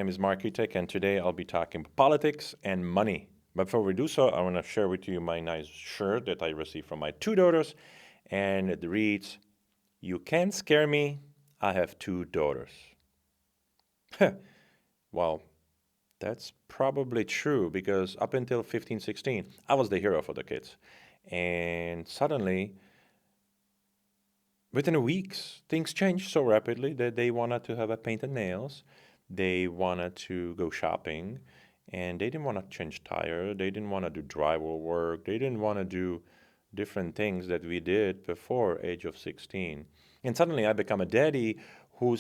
name is Mark Utek, and today I'll be talking politics and money. But before we do so, I want to share with you my nice shirt that I received from my two daughters, and it reads, "You can't scare me, I have two daughters." Well, that's probably true because up until 15, 16, I was the hero for the kids. And suddenly, within weeks, things changed so rapidly that they wanted to have a painted nails. They wanted to go shopping, and they didn't want to change tire. They didn't want to do drywall work. They didn't want to do different things that we did before age of 16. And suddenly, I become a daddy who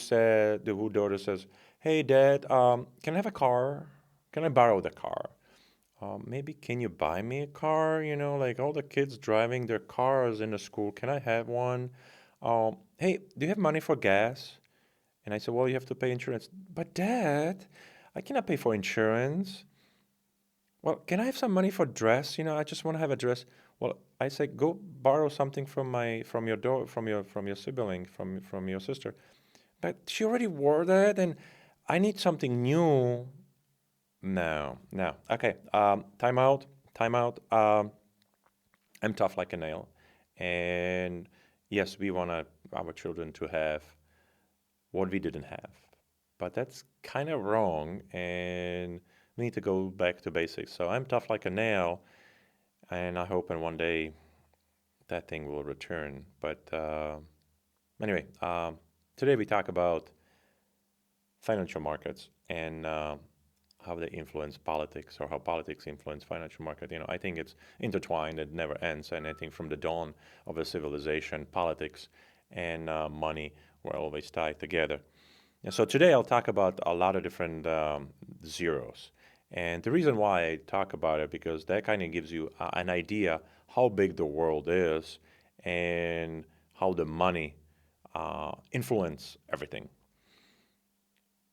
daughter says, "Hey, Dad, can I have a car? Can I borrow the car? Maybe can you buy me a car? You know, like all the kids driving their cars in the school. Can I have one? Hey, do you have money for gas?" And I said, "Well, you have to pay insurance." "But Dad, I cannot pay for insurance." "Well, can I have some money for dress? You know, I just want to have a dress." Well, I said, "Go borrow something from your from your sibling, from your sister." "But she already wore that, and I need something new." No, no. Okay. Time out. Time out. I'm tough like a nail, and yes, we want our children to have what we didn't have, but that's kind of wrong, and we need to go back to basics. So I'm tough like a nail, and I hope in one day that thing will return. But anyway, today we talk about financial markets and how they influence politics or how politics influence financial market. You know, I think it's intertwined. It never ends. And I think from the dawn of a civilization, politics and money were always tied together. And so today I'll talk about a lot of different zeros. And the reason why I talk about it because that kind of gives you an idea how big the world is and how the money influence everything.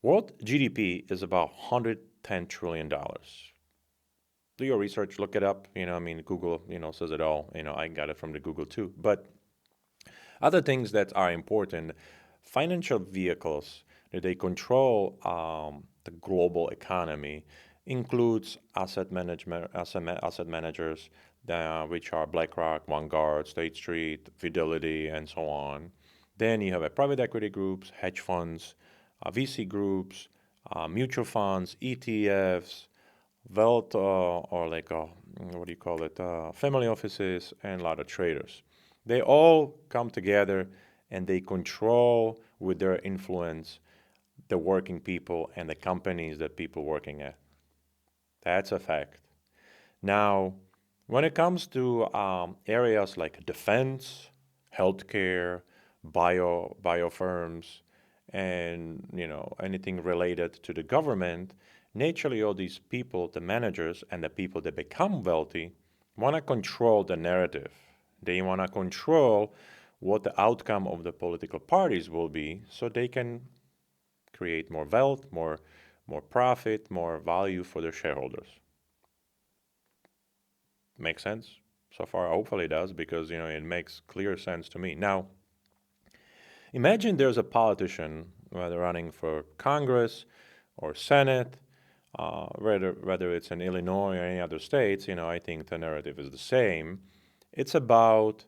World GDP is about $110 trillion. Do your research, look it up. You know, I mean, Google, says it all. You know, I got it from the Google too. But other things that are important, financial vehicles that they control the global economy includes asset managers, which are BlackRock, Vanguard, State Street, Fidelity, and so on. Then you have private equity groups, hedge funds, VC groups, mutual funds, ETFs, wealth, or like what do you call it, family offices, and a lot of traders. They all come together and they control with their influence the working people and the companies that people working at. That's a fact. Now, when it comes to areas like defense, healthcare, bio firms, and anything related to the government, naturally all these people, the managers and the people that become wealthy, want to control the narrative. They want to control what the outcome of the political parties will be so they can create more wealth, more profit, more value for their shareholders. Makes sense so far? Hopefully it does because it makes clear sense to me. Now, imagine there's a politician, whether running for Congress or Senate, whether it's in Illinois or any other states. I think the narrative is the same. It's about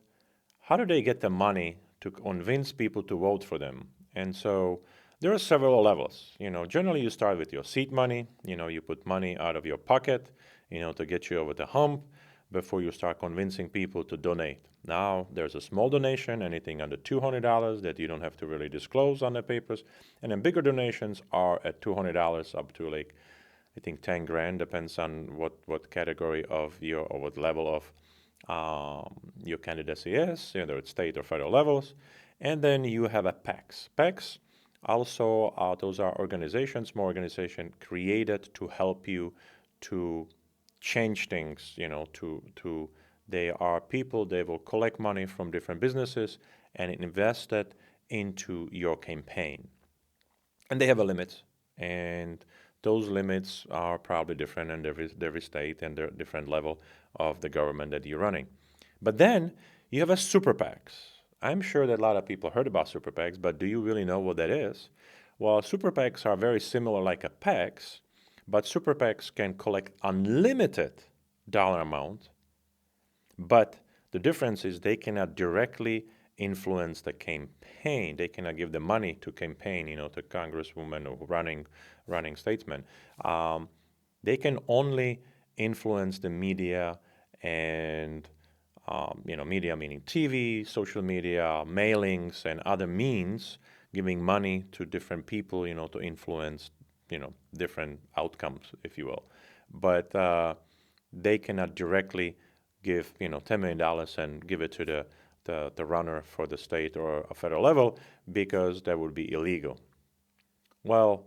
how do they get the money to convince people to vote for them. And so there are several levels. Generally you start with your seed money. You put money out of your pocket, to get you over the hump before you start convincing people to donate. Now, there's a small donation, anything under $200 that you don't have to really disclose on the papers. And then bigger donations are at $200 up to like, I think 10 grand, depends on what category of or what level of your candidacy is, whether it's state or federal levels. And then you have a PACs. PACs also, those are organizations, small organization created to help you to change things, they are people, they will collect money from different businesses and invest it into your campaign. And they have a limit, and those limits are probably different in every state and the different level of the government that you're running. But then you have a super PACs. I'm sure that a lot of people heard about super PACs, but do you really know what that is? Well, super PACs are very similar like a PACs, but super PACs can collect unlimited dollar amount, but the difference is they cannot directly influence the campaign. They cannot give the money to campaign, to congresswoman or running statesman. They can only influence the media and media meaning TV, social media, mailings, and other means, giving money to different people, to influence, different outcomes, if you will. But they cannot directly give, $10 million and give it to the runner for the state or a federal level because that would be illegal. Well,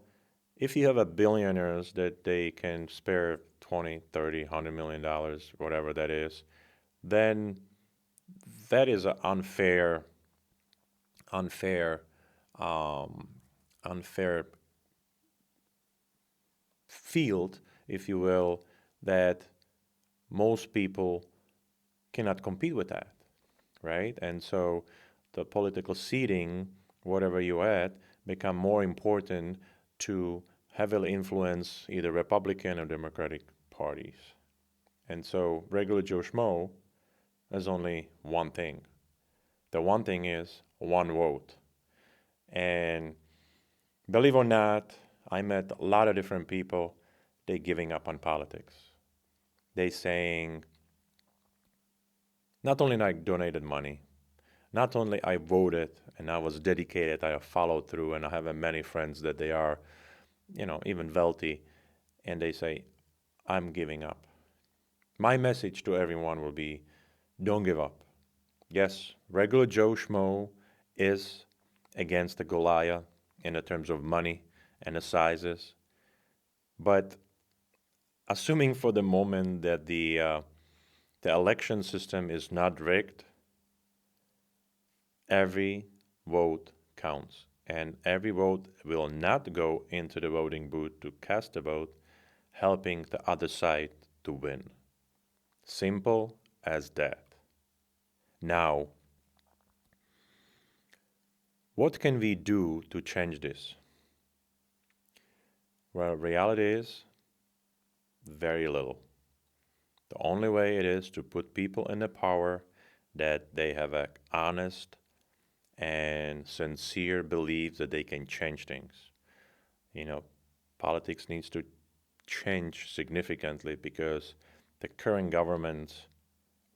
if you have a billionaires that they can spare 20, 30, $100 million, whatever that is, then that is an unfair, um, unfair field, if you will, that most people cannot compete with that, right? And so the political seating, whatever you're at, become more important to heavily influence either Republican or Democratic parties. And so regular Joe Schmo is only one thing. The one thing is one vote. And believe it or not, I met a lot of different people. They giving up on politics. They saying, not only I donated money, not only I voted and I was dedicated, I have followed through, and I have many friends that they are, even wealthy, and they say, I'm giving up. My message to everyone will be, don't give up. Yes, regular Joe Schmo is against the Goliath in the terms of money and the sizes, but assuming for the moment that the election system is not rigged, every vote counts. And every vote will not go into the voting booth to cast a vote, helping the other side to win. Simple as that. Now, what can we do to change this? Well, reality is very little. The only way it is to put people in the power that they have an honest and sincere belief that they can change things. You know, politics needs to change significantly because the current government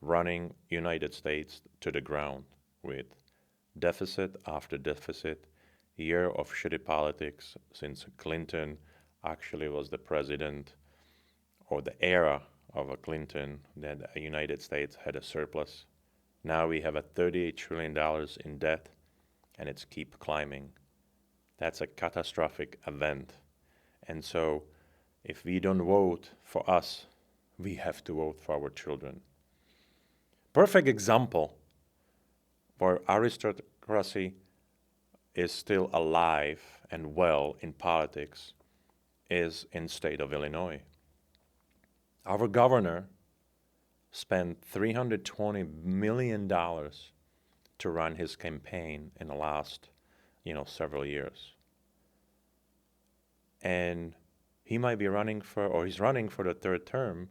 running United States to the ground with deficit after deficit, year of shitty politics since Clinton actually was the president, or the era of a Clinton that the United States had a surplus. Now we have a $38 trillion in debt and it's keep climbing. That's a catastrophic event. And so if we don't vote for us, we have to vote for our children. Perfect example where aristocracy is still alive and well in politics is in state of Illinois. Our governor spent $320 million to run his campaign in the last, several years. And he might be running for, or he's running for the third term.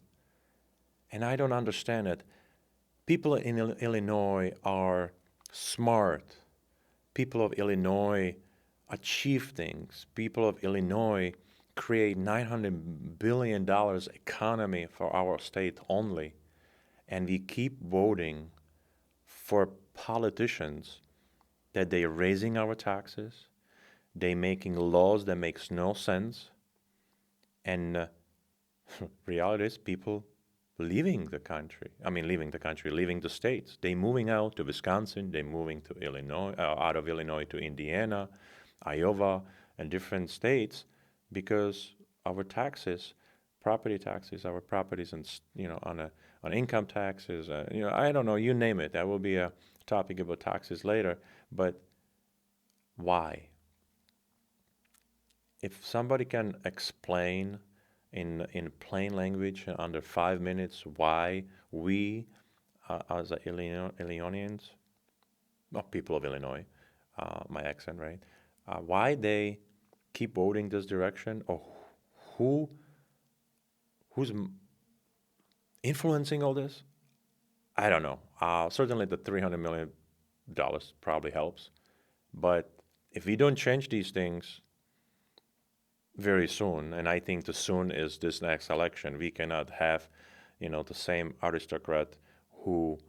And I don't understand it. People in Illinois are smart. People of Illinois achieve things. People of Illinois create $900 billion economy for our state only. And we keep voting for politicians that they're raising our taxes, they making laws that makes no sense, and reality is people leaving the country. I mean, leaving the country, leaving the states. They moving out to Wisconsin. They moving to Illinois, out of Illinois to Indiana, Iowa, and different states because our taxes, property taxes, our properties, and on income taxes. I don't know. You name it. That will be a topic about taxes later. But why? If somebody can explain in plain language under 5 minutes why we, as Illinoisans, not people of Illinois, my accent, right? Why they keep voting this direction, or who who's influencing all this? I don't know. Certainly, the $300 million probably helps, but if we don't change these things very soon, and I think the soon is this next election, we cannot have, the same aristocrat who,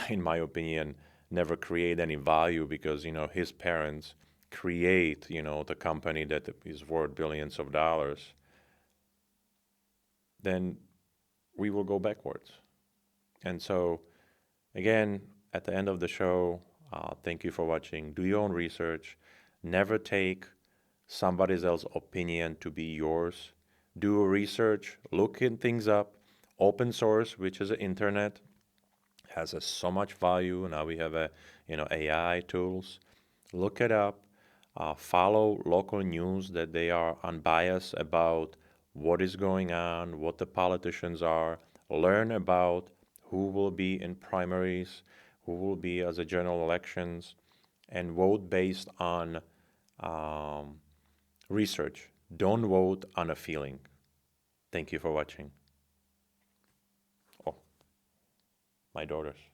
in my opinion, never create any value because his parents create the company that is worth billions of dollars. Then we will go backwards. And so, again, at the end of the show, thank you for watching. Do your own research. Never take somebody else's opinion to be yours. Do research, look in things up. Open source, which is the internet, has so much value. Now we have AI tools. Look it up. Follow local news that they are unbiased about what is going on, what the politicians are. Learn about who will be in primaries, who will be as a general elections, and vote based on um, research. Don't vote on a feeling. Thank you for watching. Oh, my daughters.